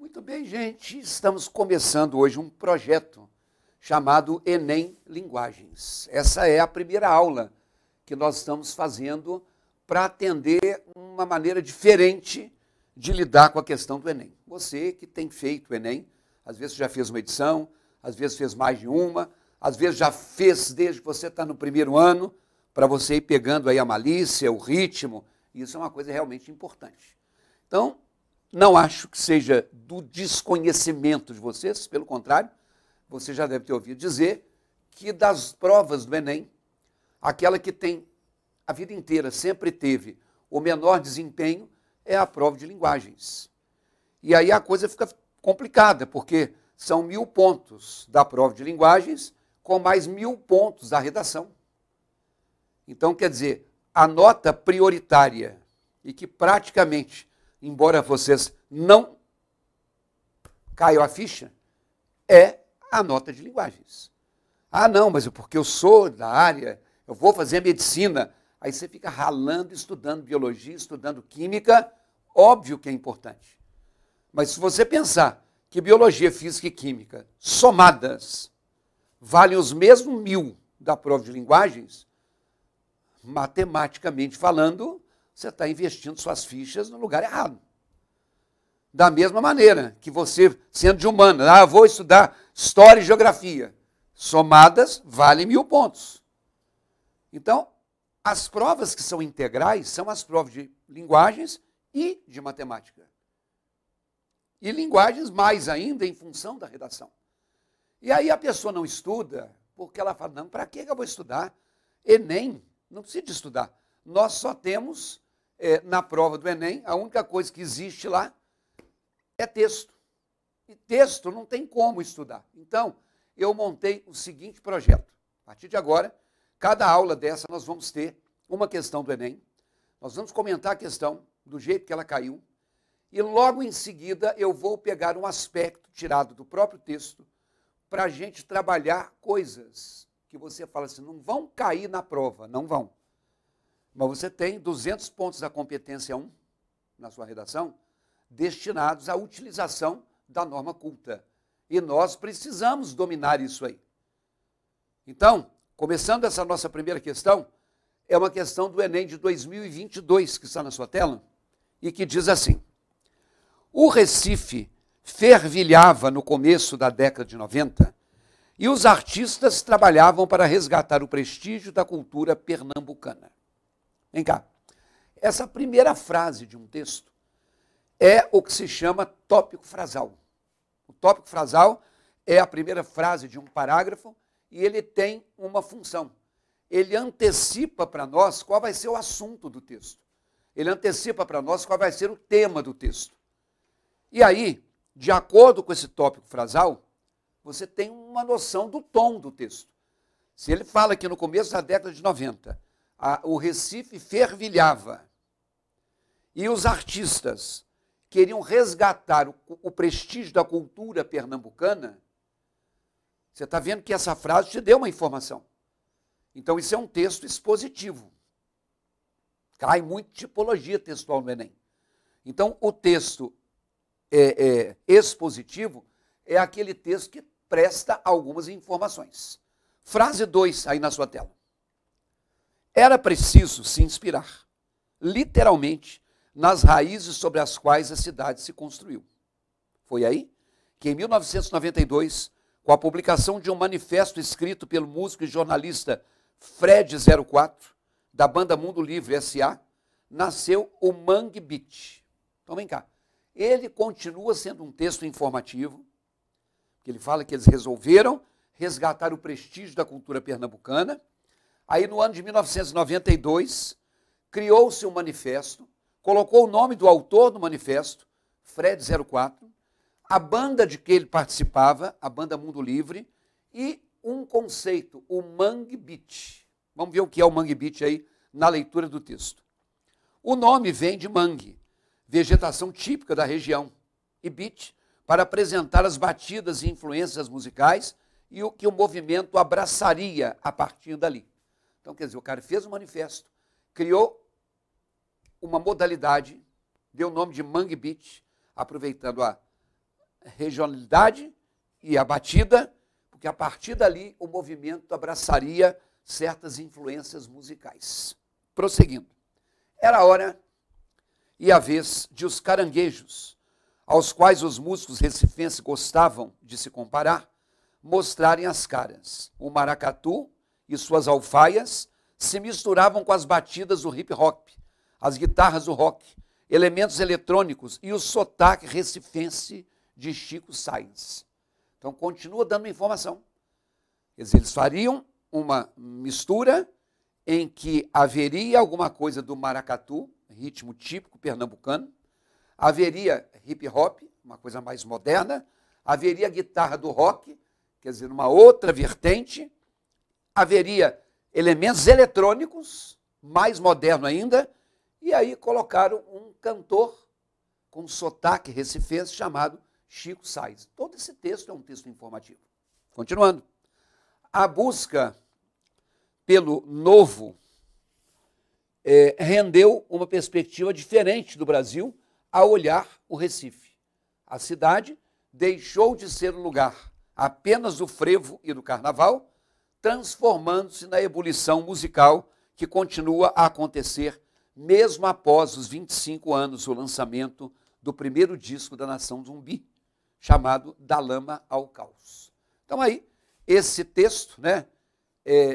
Muito bem, gente. Estamos começando hoje um projeto chamado Enem Linguagens. Essa é a primeira aula que nós estamos fazendo para atender uma maneira diferente de lidar com a questão do Enem. Você que tem feito o Enem, às vezes já fez uma edição, às vezes fez mais de uma, às vezes já fez desde que você está no primeiro ano, para você ir pegando aí a malícia, o ritmo. Isso é uma coisa realmente importante. Então, não acho que seja do desconhecimento de vocês, pelo contrário, você já deve ter ouvido dizer que das provas do Enem, aquela que tem a vida inteira, sempre teve o menor desempenho, é a prova de linguagens. E aí a coisa fica complicada, porque são 1000 pontos da prova de linguagens, com mais 1000 pontos da redação. Então, quer dizer, a nota prioritária, e que praticamente, embora vocês não caiam a ficha, é a nota de linguagens. Ah, não, mas porque eu sou da área, eu vou fazer medicina. Aí você fica ralando, estudando biologia, estudando química, óbvio que é importante. Mas se você pensar que biologia, física e química, somadas, valem os mesmos 1000 da prova de linguagens, matematicamente falando, você está investindo suas fichas no lugar errado. Da mesma maneira que você, sendo de humanas, vou estudar história e geografia, somadas valem 1000 pontos. Então, as provas que são integrais são as provas de linguagens e de matemática. E linguagens mais ainda em função da redação. E aí a pessoa não estuda, porque ela fala, não, para que eu vou estudar? Enem, não precisa de estudar. Nós só temos, na prova do Enem, a única coisa que existe lá é texto. E texto não tem como estudar. Então, eu montei o seguinte projeto. A partir de agora, cada aula dessa nós vamos ter uma questão do Enem. Nós vamos comentar a questão do jeito que ela caiu. E logo em seguida eu vou pegar um aspecto tirado do próprio texto para a gente trabalhar coisas que você fala assim, não vão cair na prova, não vão. Mas você tem 200 pontos da competência 1 na sua redação destinados à utilização da norma culta. E nós precisamos dominar isso aí. Então, começando essa nossa primeira questão, é uma questão do Enem de 2022, que está na sua tela, e que diz assim: o Recife fervilhava no começo da década de 90 e os artistas trabalhavam para resgatar o prestígio da cultura pernambucana. Vem cá. Essa primeira frase de um texto é o que se chama tópico frasal. O tópico frasal é a primeira frase de um parágrafo e ele tem uma função. Ele antecipa para nós qual vai ser o assunto do texto. Ele antecipa para nós qual vai ser o tema do texto. E aí, de acordo com esse tópico frasal, você tem uma noção do tom do texto. Se ele fala que no começo da década de 90, o Recife fervilhava e os artistas queriam resgatar o prestígio da cultura pernambucana, você está vendo que essa frase te deu uma informação. Então, isso é um texto expositivo. Cai muito tipologia textual no Enem. Então, o texto expositivo é aquele texto que presta algumas informações. Frase 2, aí na sua tela. Era preciso se inspirar, literalmente, nas raízes sobre as quais a cidade se construiu. Foi aí que, em 1992, com a publicação de um manifesto escrito pelo músico e jornalista Fred 04, da banda Mundo Livre S.A., nasceu o Mangue Beat. Então, vem cá. Ele continua sendo um texto informativo, que ele fala que eles resolveram resgatar o prestígio da cultura pernambucana. Aí, no ano de 1992, criou-se um manifesto, colocou o nome do autor do manifesto, Fred 04, a banda de que ele participava, a banda Mundo Livre, e um conceito, o Mangue Beat. Vamos ver o que é o Mangue Beat aí na leitura do texto. O nome vem de mangue, vegetação típica da região, e beat, para apresentar as batidas e influências musicais e o que o movimento abraçaria a partir dali. Então, quer dizer, o cara fez um manifesto, criou uma modalidade, deu o nome de Mangue Beat, aproveitando regionalidade e a batida, porque a partir dali o movimento abraçaria certas influências musicais. Prosseguindo. Era a hora e a vez de os caranguejos, aos quais os músicos recifenses gostavam de se comparar, mostrarem as caras. O maracatu e suas alfaias se misturavam com as batidas do hip hop, as guitarras do rock, elementos eletrônicos e o sotaque recifense de Chico Science. Então, continua dando informação. Quer dizer, eles fariam uma mistura em que haveria alguma coisa do maracatu, ritmo típico pernambucano, haveria hip hop, uma coisa mais moderna, haveria guitarra do rock, quer dizer, uma outra vertente, haveria elementos eletrônicos, mais moderno ainda, e aí colocaram um cantor com sotaque recifense chamado Chico Science. Todo esse texto é um texto informativo. Continuando. A busca pelo novo rendeu uma perspectiva diferente do Brasil ao olhar o Recife. A cidade deixou de ser um lugar apenas do frevo e do carnaval, transformando-se na ebulição musical que continua a acontecer mesmo após os 25 anos do lançamento do primeiro disco da Nação Zumbi, chamado Da Lama ao Caos. Então aí, esse texto, né,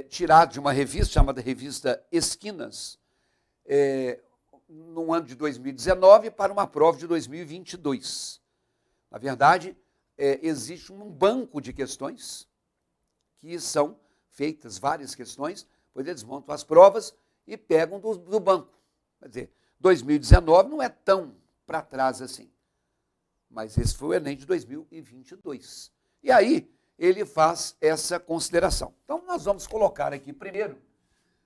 tirado de uma revista chamada Revista Esquinas, no ano de 2019 para uma prova de 2022. Na verdade, existe um banco de questões que são feitas várias questões, pois eles montam as provas e pegam do banco. Quer dizer, 2019 não é tão para trás assim, mas esse foi o Enem de 2022. E aí ele faz essa consideração. Então nós vamos colocar aqui primeiro,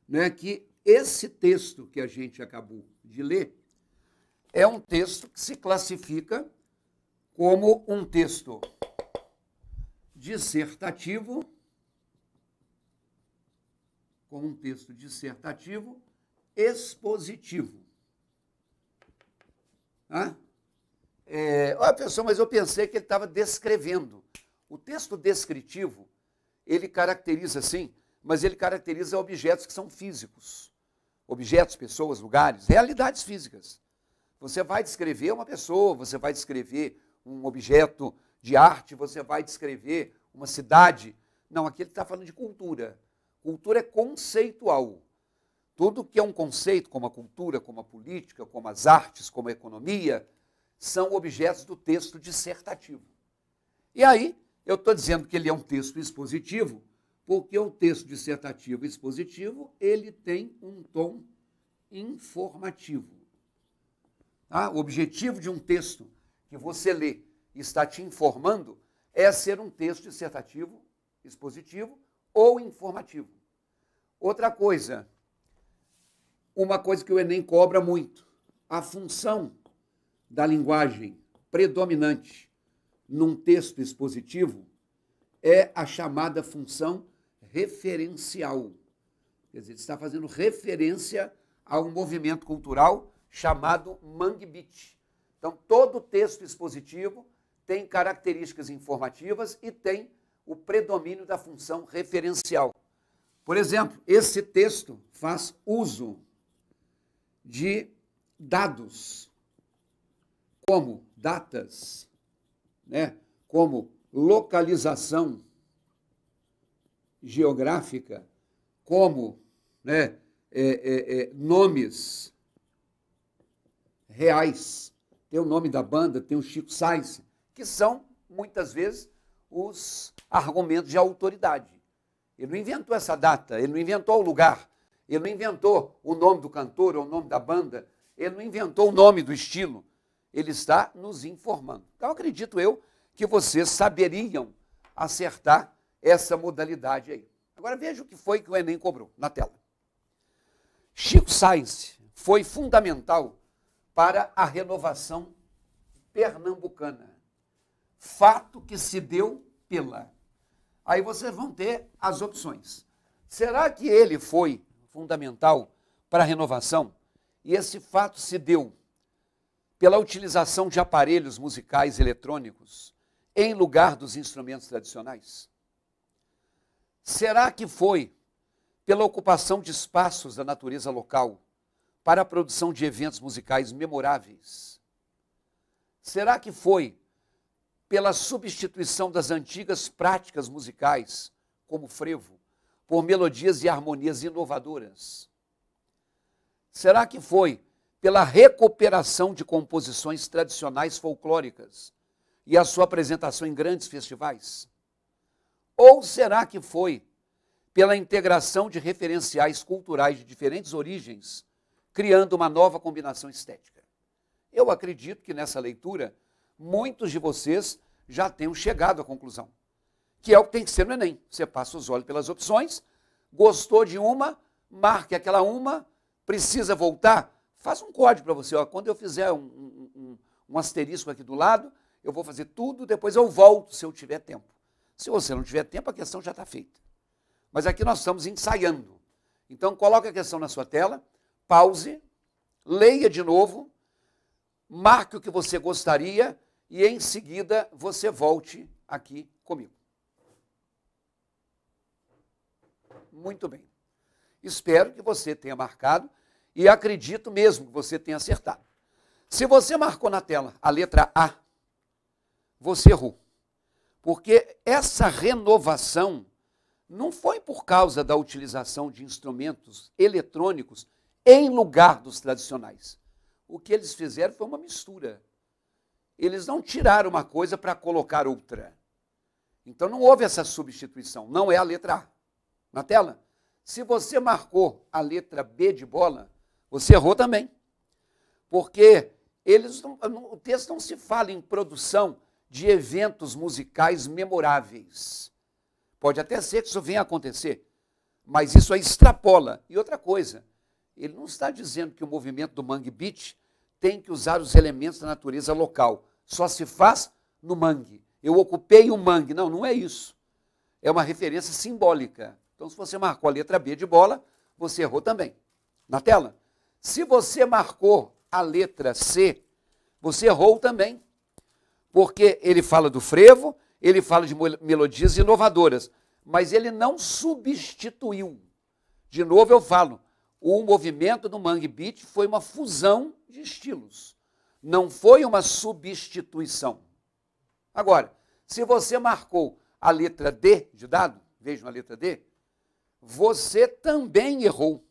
né, que esse texto que a gente acabou de ler é um texto que se classifica como um texto dissertativo, expositivo. Olha, pessoal, mas eu pensei que ele estava descrevendo. O texto descritivo, ele caracteriza, sim, mas ele caracteriza objetos que são físicos. Objetos, pessoas, lugares, realidades físicas. Você vai descrever uma pessoa, você vai descrever um objeto de arte, você vai descrever uma cidade. Não, aqui ele está falando de cultura. Cultura é conceitual. Tudo que é um conceito, como a cultura, como a política, como as artes, como a economia, são objetos do texto dissertativo. E aí, eu estou dizendo que ele é um texto expositivo, porque o texto dissertativo expositivo, ele tem um tom informativo. O objetivo de um texto que você lê e está te informando é ser um texto dissertativo, expositivo ou informativo. Outra coisa, uma coisa que o Enem cobra muito, a função da linguagem predominante num texto expositivo é a chamada função referencial. Quer dizer, ele está fazendo referência a um movimento cultural chamado Mangue Beat. Então, todo texto expositivo tem características informativas e tem o predomínio da função referencial. Por exemplo, esse texto faz uso de dados, como datas, né, como localização geográfica, como, né, nomes reais. Tem o nome da banda, tem o Chico Science, que são, muitas vezes, os argumentos de autoridade. Ele não inventou essa data, ele não inventou o lugar, ele não inventou o nome do cantor ou o nome da banda, ele não inventou o nome do estilo, ele está nos informando. Então, acredito eu que vocês saberiam acertar essa modalidade aí. Agora, veja o que foi que o Enem cobrou na tela. Chico Science foi fundamental para a renovação pernambucana. Fato que se deu pela. Aí vocês vão ter as opções. Será que ele foi fundamental para a renovação? E esse fato se deu pela utilização de aparelhos musicais eletrônicos em lugar dos instrumentos tradicionais? Será que foi pela ocupação de espaços da natureza local para a produção de eventos musicais memoráveis? Será que foi pela substituição das antigas práticas musicais, como o frevo, por melodias e harmonias inovadoras? Será que foi pela recuperação de composições tradicionais folclóricas e a sua apresentação em grandes festivais? Ou será que foi pela integração de referenciais culturais de diferentes origens, criando uma nova combinação estética? Eu acredito que nessa leitura, muitos de vocês já tenham chegado à conclusão, que é o que tem que ser no Enem. Você passa os olhos pelas opções, gostou de uma, marque aquela uma, precisa voltar, faz um código para você. Ó, quando eu fizer um asterisco aqui do lado, eu vou fazer tudo, depois eu volto se eu tiver tempo. Se você não tiver tempo, a questão já está feita. Mas aqui nós estamos ensaiando. Então, coloque a questão na sua tela, pause, leia de novo, marque o que você gostaria e, em seguida, você volte aqui comigo. Muito bem. Espero que você tenha marcado e acredito mesmo que você tenha acertado. Se você marcou na tela a letra A, você errou. Porque essa renovação não foi por causa da utilização de instrumentos eletrônicos em lugar dos tradicionais. O que eles fizeram foi uma mistura. Eles não tiraram uma coisa para colocar outra. Então não houve essa substituição, não é a letra A. Na tela, se você marcou a letra B de bola, você errou também. Porque o texto não se fala em produção de eventos musicais memoráveis. Pode até ser que isso venha a acontecer, mas isso aí extrapola. E outra coisa, ele não está dizendo que o movimento do Mangue Beat tem que usar os elementos da natureza local. Só se faz no mangue. Eu ocupei o mangue. Não, não é isso. É uma referência simbólica. Então, se você marcou a letra B de bola, você errou também. Na tela. Se você marcou a letra C, você errou também. Porque ele fala do frevo, ele fala de melodias inovadoras, mas ele não substituiu. De novo eu falo, o movimento do Mangue Beat foi uma fusão de estilos, não foi uma substituição. Agora, se você marcou a letra D de dado, vejam a letra D, você também errou,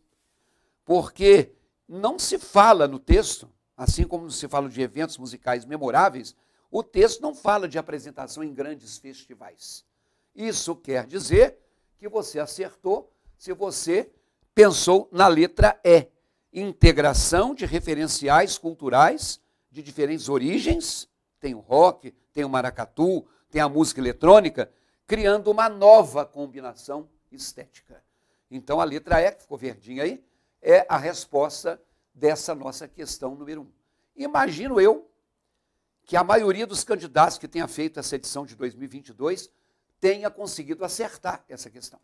porque não se fala no texto, assim como se fala de eventos musicais memoráveis, o texto não fala de apresentação em grandes festivais. Isso quer dizer que você acertou se você pensou na letra E. Integração de referenciais culturais de diferentes origens, tem o rock, tem o maracatu, tem a música eletrônica, criando uma nova combinação estética. Então a letra E, que ficou verdinha aí, é a resposta dessa nossa questão número 1. Imagino eu que a maioria dos candidatos que tenha feito essa edição de 2022 tenha conseguido acertar essa questão.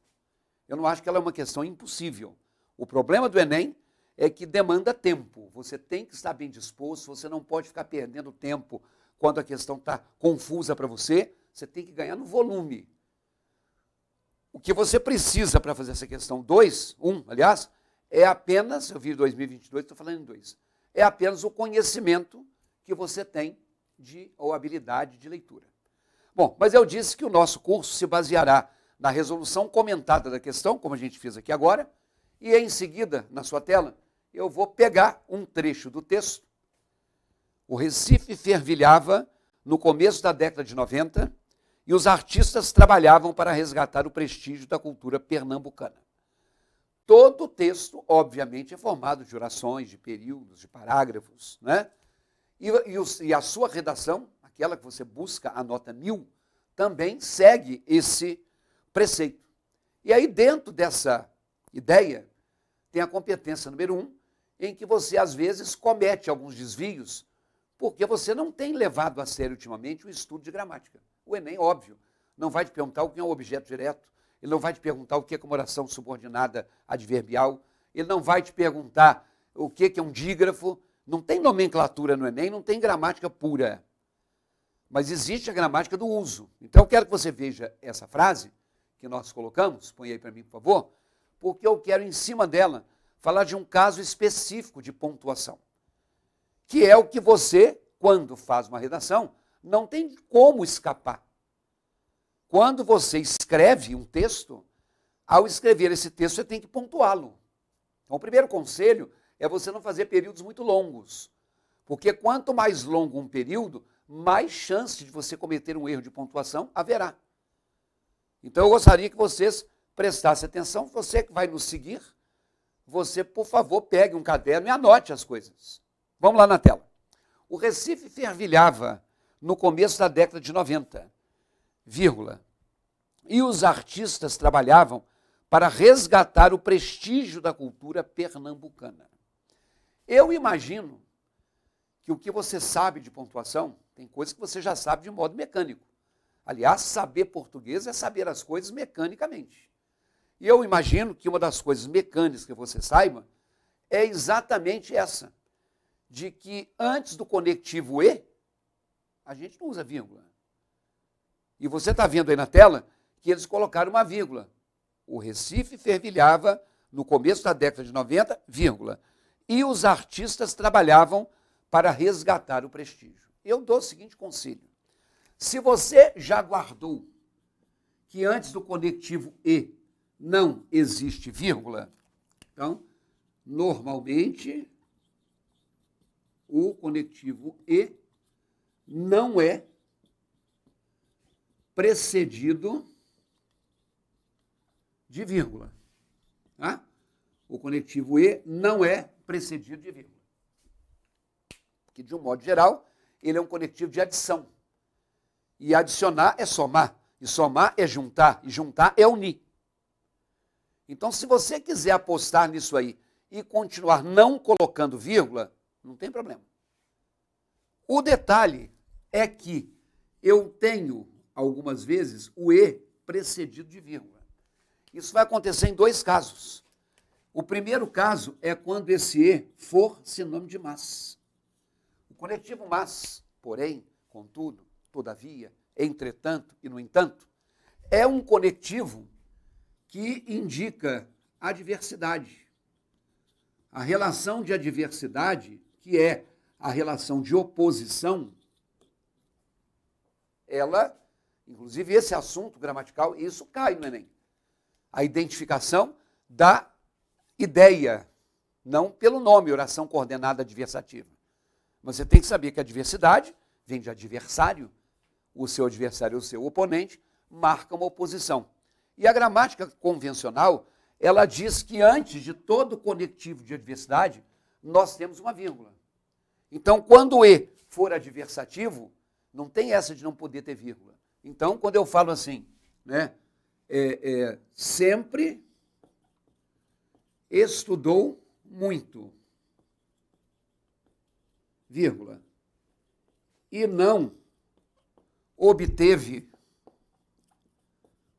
Eu não acho que ela é uma questão impossível. O problema do Enem é que demanda tempo. Você tem que estar bem disposto, você não pode ficar perdendo tempo quando a questão está confusa para você, você tem que ganhar no volume. O que você precisa para fazer essa questão 1, aliás, é apenas, eu vi 2022, estou falando em 2, é apenas o conhecimento que você tem ou habilidade de leitura. Bom, mas eu disse que o nosso curso se baseará na resolução comentada da questão, como a gente fez aqui agora, e em seguida, na sua tela, eu vou pegar um trecho do texto. O Recife fervilhava no começo da década de 90 e os artistas trabalhavam para resgatar o prestígio da cultura pernambucana. Todo o texto, obviamente, é formado de orações, de períodos, de parágrafos, né? E a sua redação, aquela que você busca a nota 1000, também segue esse preceito. E aí, dentro dessa ideia, tem a competência número 1, em que você, às vezes, comete alguns desvios, porque você não tem levado a sério, ultimamente, o estudo de gramática. O Enem, óbvio, não vai te perguntar o que é um objeto direto, ele não vai te perguntar o que é uma oração subordinada adverbial, ele não vai te perguntar o que é um dígrafo. Não tem nomenclatura no Enem, não tem gramática pura. Mas existe a gramática do uso. Então, eu quero que você veja essa frase que nós colocamos, põe aí para mim, por favor, porque eu quero, em cima dela, falar de um caso específico de pontuação, que é o que você, quando faz uma redação, não tem como escapar. Quando você escreve um texto, ao escrever esse texto, você tem que pontuá-lo. Então, o primeiro conselho é você não fazer períodos muito longos, porque quanto mais longo um período, mais chance de você cometer um erro de pontuação haverá. Então, eu gostaria que vocês prestassem atenção. Você que vai nos seguir, você, por favor, pegue um caderno e anote as coisas. Vamos lá na tela. O Recife fervilhava no começo da década de 90, vírgula, e os artistas trabalhavam para resgatar o prestígio da cultura pernambucana. Eu imagino que o que você sabe de pontuação, tem coisas que você já sabe de modo mecânico. Aliás, saber português é saber as coisas mecanicamente. E eu imagino que uma das coisas mecânicas que você saiba é exatamente essa, de que antes do conectivo E, a gente não usa vírgula. E você está vendo aí na tela que eles colocaram uma vírgula. O Recife fervilhava no começo da década de 90, vírgula. E os artistas trabalhavam para resgatar o prestígio. Eu dou o seguinte conselho. Se você já guardou que antes do conectivo E não existe vírgula, então, normalmente, o conectivo E não é precedido de vírgula. Tá? O conectivo E não é precedido de vírgula. Porque, de um modo geral, ele é um conectivo de adição. E adicionar é somar. E somar é juntar. E juntar é unir. Então, se você quiser apostar nisso aí e continuar não colocando vírgula, não tem problema. O detalhe é que eu tenho, algumas vezes, o E precedido de vírgula. Isso vai acontecer em dois casos. O primeiro caso é quando esse E for sinônimo de mas. O conectivo mas, porém, contudo, todavia, entretanto e no entanto, é um conectivo que indica adversidade. A relação de adversidade, que é a relação de oposição, ela, inclusive esse assunto gramatical, isso cai no Enem. A identificação da ideia, não pelo nome, oração coordenada adversativa. Mas você tem que saber que a adversidade vem de adversário, o seu adversário, o seu oponente, marca uma oposição. E a gramática convencional, ela diz que antes de todo conectivo de adversidade, nós temos uma vírgula. Então, quando o E for adversativo, não tem essa de não poder ter vírgula. Então, quando eu falo assim, né, sempre estudou muito, vírgula, e não obteve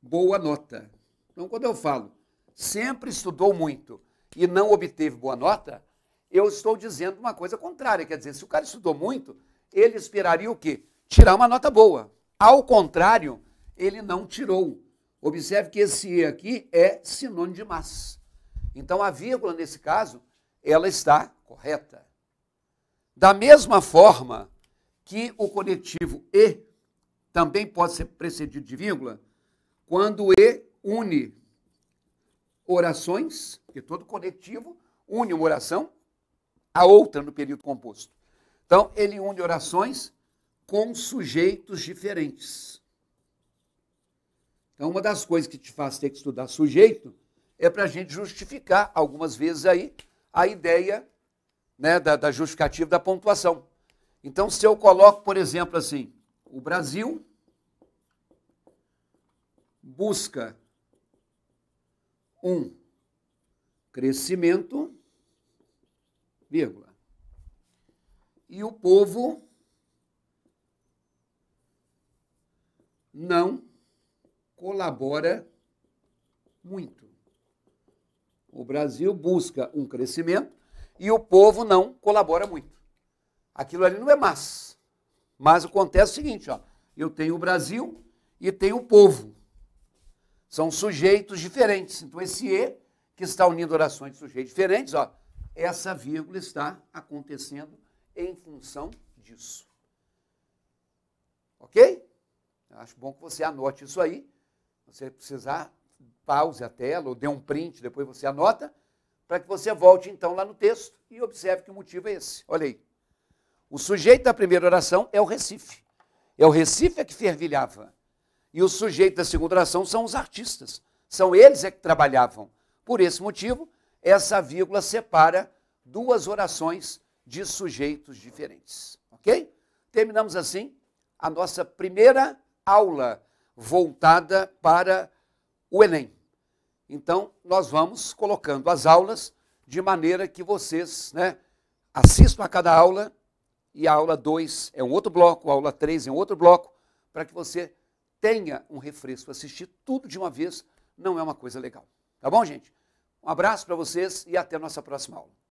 boa nota. Então, quando eu falo sempre estudou muito e não obteve boa nota, eu estou dizendo uma coisa contrária. Quer dizer, se o cara estudou muito, ele esperaria o quê? Tirar uma nota boa. Ao contrário, ele não tirou. Observe que esse E aqui é sinônimo de mas. Então, a vírgula, nesse caso, ela está correta. Da mesma forma que o conectivo E também pode ser precedido de vírgula, quando o E une orações, porque todo conectivo une uma oração a outra no período composto. Então, ele une orações com sujeitos diferentes. Então, uma das coisas que te faz ter que estudar sujeito é para a gente justificar, algumas vezes aí, a ideia, né, da justificativa da pontuação. Então, se eu coloco, por exemplo, assim, o Brasil busca um crescimento, vírgula, e o povo não colabora muito. O Brasil busca um crescimento e o povo não colabora muito. Aquilo ali não é mas. Mas acontece o seguinte, ó, eu tenho o Brasil e tenho o povo. São sujeitos diferentes. Então, esse E, que está unindo orações de sujeitos diferentes, ó, essa vírgula está acontecendo em função disso. Ok? Eu acho bom que você anote isso aí. Se você precisar, pause a tela ou dê um print, depois você anota, para que você volte então lá no texto e observe que o motivo é esse. Olha aí. O sujeito da primeira oração é o Recife. É o Recife que fervilhava. E o sujeito da segunda oração são os artistas. São eles que trabalhavam. Por esse motivo, essa vírgula separa duas orações de sujeitos diferentes. Ok? Terminamos assim a nossa primeira aula voltada para o Enem. Então, nós vamos colocando as aulas de maneira que vocês, né, assistam a cada aula, e a aula 2 é um outro bloco, a aula 3 é um outro bloco, para que você tenha um refresco. Assistir tudo de uma vez não é uma coisa legal. Tá bom, gente? Um abraço para vocês e até a nossa próxima aula.